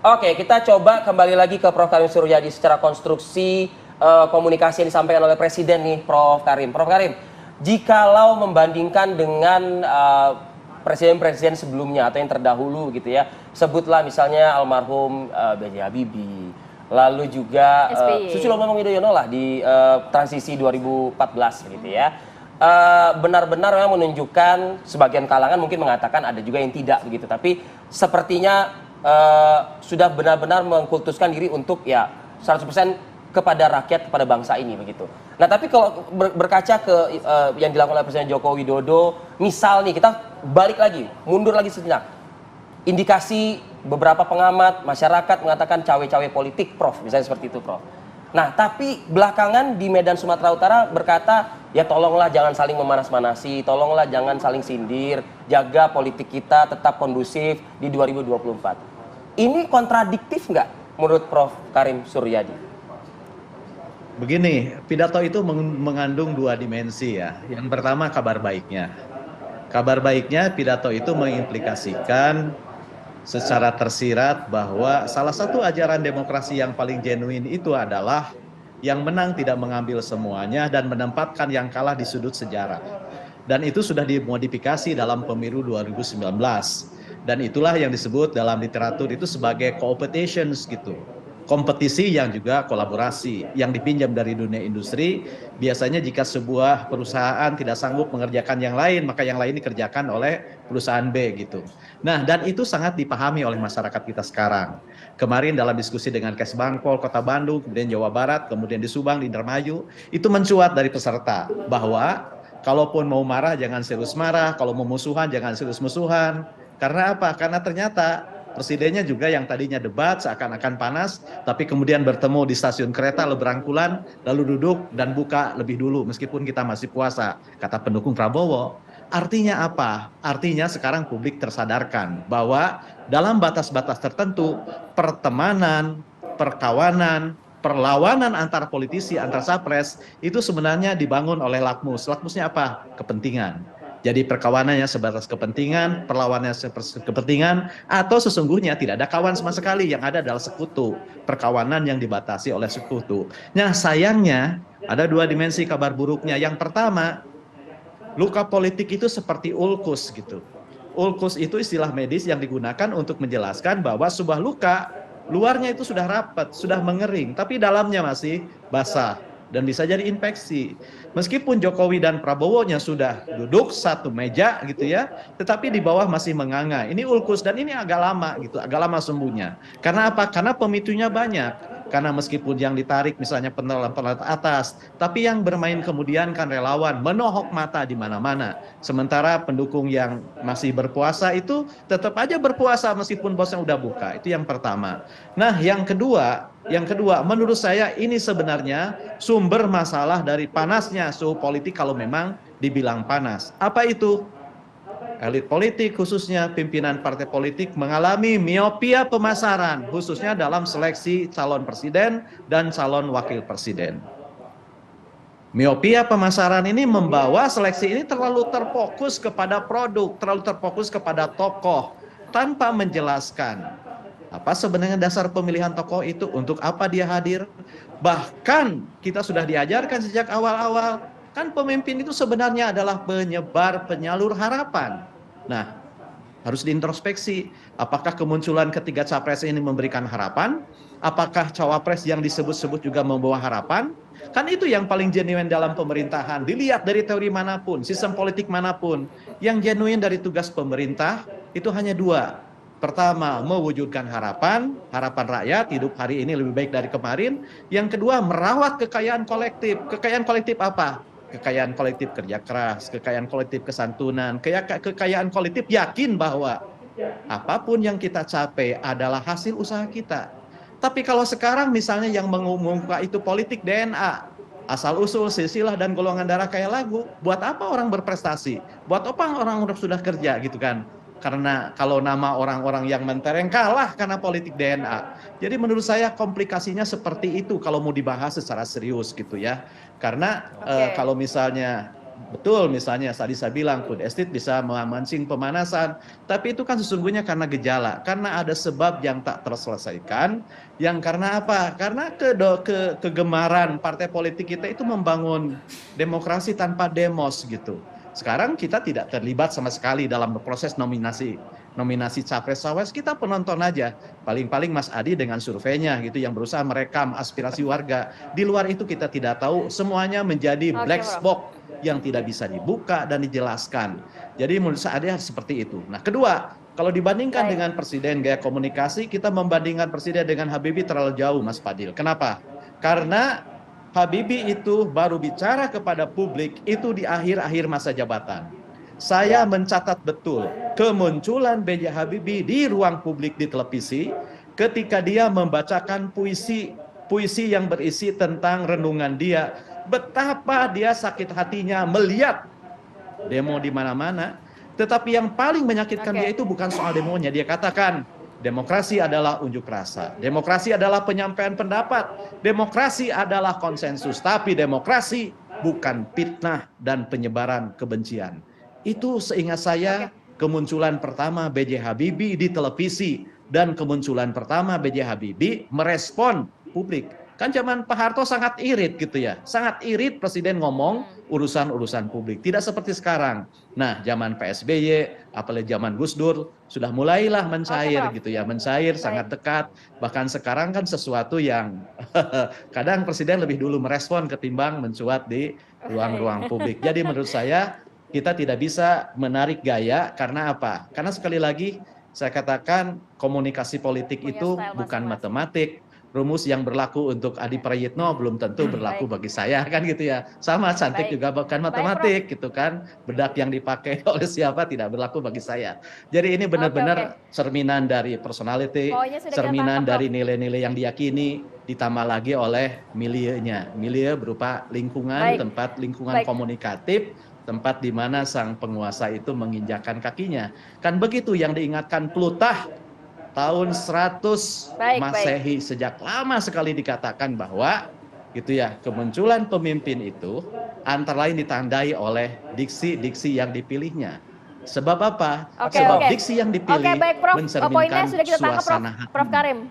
Oke, kita coba kembali lagi ke Prof. Karim Suryadi secara konstruksi komunikasi yang disampaikan oleh Presiden nih, Prof. Karim. Prof. Karim, jikalau membandingkan dengan presiden-presiden sebelumnya atau yang terdahulu gitu ya, sebutlah misalnya almarhum B.J. Habibie, lalu juga SBY. Susilo Bambang Yudhoyono lah di transisi 2014 gitu ya. Benar-benar memang menunjukkan sebagian kalangan mungkin mengatakan ada juga yang tidak begitu, tapi sepertinya sudah benar-benar mengkultuskan diri untuk ya 100% kepada rakyat, kepada bangsa ini begitu. Nah, tapi kalau berkaca ke yang dilakukan oleh Presiden Joko Widodo, misal nih kita balik lagi, mundur lagi sejenak. Indikasi beberapa pengamat masyarakat mengatakan cawe-cawe politik, Prof, misalnya seperti itu, Prof. Nah, tapi belakangan di Medan Sumatera Utara berkata, ya tolonglah jangan saling memanas-manasi, tolonglah jangan saling sindir, jaga politik kita tetap kondusif di 2024. Ini kontradiktif nggak menurut Prof. Karim Suryadi? Begini, pidato itu mengandung dua dimensi ya. Yang pertama kabar baiknya. Kabar baiknya pidato itu mengimplikasikan secara tersirat bahwa salah satu ajaran demokrasi yang paling genuin itu adalah yang menang tidak mengambil semuanya dan menempatkan yang kalah di sudut sejarah. Dan itu sudah dimodifikasi dalam pemilu 2019. Dan itulah yang disebut dalam literatur itu sebagai co-opetitions gitu. Kompetisi yang juga kolaborasi yang dipinjam dari dunia industri. Biasanya jika sebuah perusahaan tidak sanggup mengerjakan yang lain, maka yang lain dikerjakan oleh perusahaan B gitu. Nah, dan itu sangat dipahami oleh masyarakat kita sekarang. Kemarin dalam diskusi dengan Kesbangpol Kota Bandung, kemudian Jawa Barat, kemudian di Subang, di Indramayu, itu mencuat dari peserta bahwa kalaupun mau marah jangan serius marah, kalau mau musuhan jangan serius musuhan. Karena apa? Karena ternyata presidennya juga yang tadinya debat seakan-akan panas, tapi kemudian bertemu di stasiun kereta lalu berangkulan, lalu duduk dan buka lebih dulu meskipun kita masih puasa, kata pendukung Prabowo. Artinya apa? Artinya sekarang publik tersadarkan bahwa dalam batas-batas tertentu pertemanan, perkawanan, perlawanan antar politisi, antar capres itu sebenarnya dibangun oleh lakmus. Lakmusnya apa? Kepentingan. Jadi perkawanannya sebatas kepentingan, perlawanannya sebatas kepentingan, atau sesungguhnya tidak ada kawan sama sekali, yang ada adalah sekutu. Perkawanan yang dibatasi oleh sekutu. Nah, sayangnya ada dua dimensi kabar buruknya. Yang pertama, luka politik itu seperti ulkus gitu. Ulkus itu istilah medis yang digunakan untuk menjelaskan bahwa sebuah luka, luarnya itu sudah rapat, sudah mengering, tapi dalamnya masih basah dan bisa jadi infeksi. Meskipun Jokowi dan Prabowo-nya sudah duduk satu meja gitu ya, tetapi di bawah masih menganga. Ini ulkus dan ini agak lama gitu, agak lama sembuhnya. Karena apa? Karena pemicunya banyak. Karena meskipun yang ditarik misalnya penelan atas, tapi yang bermain kemudian kan relawan, menohok mata di mana-mana. Sementara pendukung yang masih berpuasa itu tetap aja berpuasa meskipun bosnya udah buka. Itu yang pertama. Nah, yang kedua menurut saya ini sebenarnya sumber masalah dari panasnya suhu politik kalau memang dibilang panas. Apa itu? Elit politik khususnya pimpinan partai politik mengalami miopia pemasaran khususnya dalam seleksi calon presiden dan calon wakil presiden. Miopia pemasaran ini membawa seleksi ini terlalu terfokus kepada produk, terlalu terfokus kepada tokoh tanpa menjelaskan apa sebenarnya dasar pemilihan tokoh itu, untuk apa dia hadir. Bahkan kita sudah diajarkan sejak awal-awal, kan pemimpin itu sebenarnya adalah penyebar, penyalur harapan. Nah, harus diintrospeksi. Apakah kemunculan ketiga capres ini memberikan harapan? Apakah cawapres yang disebut-sebut juga membawa harapan? Kan itu yang paling genuine dalam pemerintahan. Dilihat dari teori manapun, sistem politik manapun. Yang genuine dari tugas pemerintah itu hanya dua. Pertama, mewujudkan harapan rakyat, hidup hari ini lebih baik dari kemarin. Yang kedua, merawat kekayaan kolektif. Kekayaan kolektif apa? Kekayaan kolektif kerja keras, kekayaan kolektif kesantunan, kekayaan kolektif yakin bahwa apapun yang kita capai adalah hasil usaha kita. Tapi kalau sekarang misalnya yang mengumumkan itu politik DNA, asal-usul, silsilah, dan golongan darah kayak lagu, buat apa orang berprestasi? Buat apa orang sudah kerja gitu kan? Karena kalau nama orang-orang yang mentereng kalah karena politik DNA. Jadi menurut saya komplikasinya seperti itu kalau mau dibahas secara serius gitu ya. Karena kalau misalnya betul misalnya tadi saya bilang food estate bisa memancing pemanasan, tapi itu kan sesungguhnya karena gejala, karena ada sebab yang tak terselesaikan, yang karena apa? Karena kegemaran partai politik kita itu membangun demokrasi tanpa demos gitu. Sekarang kita tidak terlibat sama sekali dalam proses nominasi capres-cawapres, kita penonton aja. Paling-paling Mas Adi dengan surveinya gitu yang berusaha merekam aspirasi warga. Di luar itu kita tidak tahu, semuanya menjadi black box yang tidak bisa dibuka dan dijelaskan. Jadi menurut saya seperti itu. Nah, kedua, kalau dibandingkan dengan presiden gaya komunikasi, kita membandingkan presiden dengan Habibie terlalu jauh, Mas Fadil. Kenapa? Karena Habibie itu baru bicara kepada publik itu di akhir-akhir masa jabatan. Saya mencatat betul kemunculan B.J. Habibie di ruang publik di televisi ketika dia membacakan puisi yang berisi tentang renungan dia. Betapa dia sakit hatinya melihat demo di mana-mana. Tetapi yang paling menyakitkan dia itu bukan soal demonya. Dia katakan, demokrasi adalah unjuk rasa. Demokrasi adalah penyampaian pendapat. Demokrasi adalah konsensus. Tapi demokrasi bukan fitnah dan penyebaran kebencian. Itu seingat saya kemunculan pertama B.J. Habibie di televisi. Dan kemunculan pertama B.J. Habibie merespon publik. Kan zaman Pak Harto sangat irit gitu ya. Sangat irit presiden ngomong urusan-urusan publik. Tidak seperti sekarang. Nah, zaman PSBY, apalagi zaman Gus Dur, sudah mulailah mencair gitu ya. Mencair, sangat dekat. Bahkan sekarang kan sesuatu yang kadang presiden lebih dulu merespon ketimbang mencuat di ruang-ruang publik. Jadi menurut saya, kita tidak bisa menarik gaya karena apa? Karena sekali lagi, saya katakan komunikasi politik itu bukan matematik. Rumus yang berlaku untuk Adi Prayitno belum tentu berlaku bagi saya kan gitu ya. Sama cantik juga bukan matematik gitu kan. Bedak yang dipakai oleh siapa tidak berlaku bagi saya. Jadi ini benar-benar cerminan dari personality, cerminan dari nilai-nilai yang diyakini, ditambah lagi oleh milieunya. Milieu berupa lingkungan, tempat lingkungan komunikatif, tempat di mana sang penguasa itu menginjakkan kakinya. Kan begitu yang diingatkan Plutah tahun 100 Masehi. Sejak lama sekali dikatakan bahwa gitu ya, kemunculan pemimpin itu antara lain ditandai oleh diksi-diksi yang dipilihnya. Sebab apa? Sebab diksi yang dipilih mencerminkan suasana hati. Prof Karim.